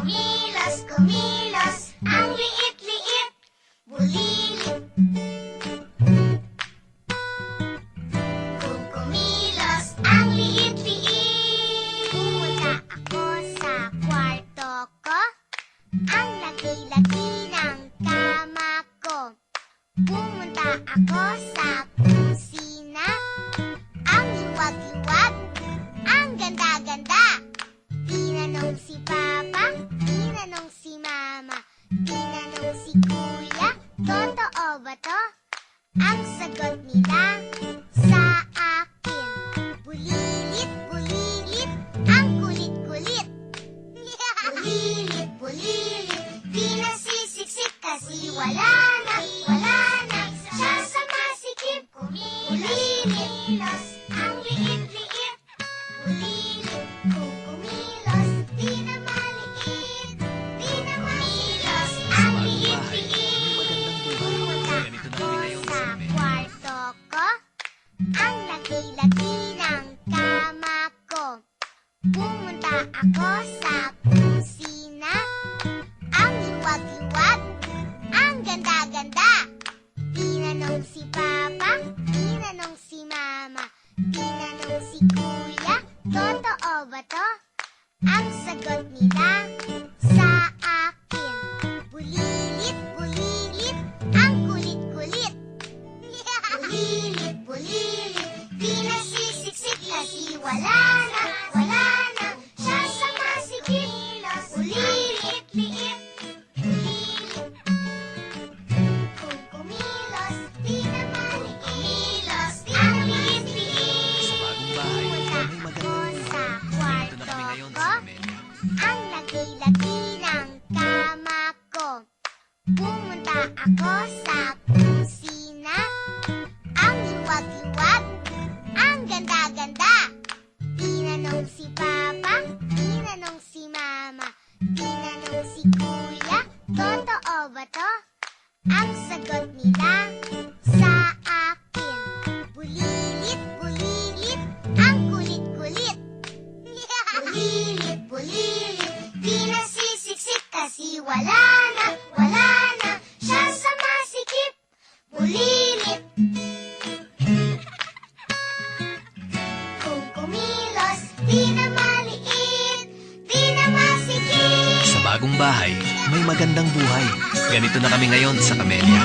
kumilos, kumilos, ang liit-liit, bulilit. Kung kumilos, ang liit-liit. Pumunta ako sa kwarto ko, ang laki-laki ng kama ko. Pumunta ako sa kusina, ang liwag-liwag, ang ganda-ganda. Tinanong si Papa, tinanong si Mama, tinanong si Kuya, totoo ba to? Ang sagot nila sa akin, bulilit, bulilit, ang kulit-kulit. Bulilit, bulilit, di nasisiksik kasi wala na siya sa masikip. Kumilos, ang liit-liit, bulilit, kung kumilos, di na maliit, di na malilos, ang liit-liit. Pumunta ako sa kwarto ko, ang laki-laki ng kama ko. Pumunta ako sa kusina, ang liwag-liwag, ang ganda-ganda. Tinanong si Papa, tinanong si Mama, tinanong si Kuya, totoo ba to? Ang sagot nila sa akin, bulilit, bulilit, ang kulit-kulit. Bulilit, bulilit, di nasisiksik kasi wala na siya sa masikip. Bulilit, liit, bulilit. Kung kumilos, di na maliit. Kumilos, ang liit-liit. Sa bagong bahay, may magandang Sa buhay. Dito na kami kwarto ngayon ko, sa Camellia. ang laki-laki ng kama ko. Pumunta ako sa kusina, ang liwag-liwag, ang ganda-ganda. Tinanong si Papa, tinanong si Mama, tinanong si Kuya, totoo ba to? Ang sagot nila sa akin, bulilit, bulilit, ang kulit-kulit. Bulilit, bulilit, di nasisiksik kasi wala na siya sa masikip. Bulilit. Kung kumilos, di na maliit, di na masikip. Sa bagong bahay, may magandang buhay. Ganito na kami ngayon sa Camellia.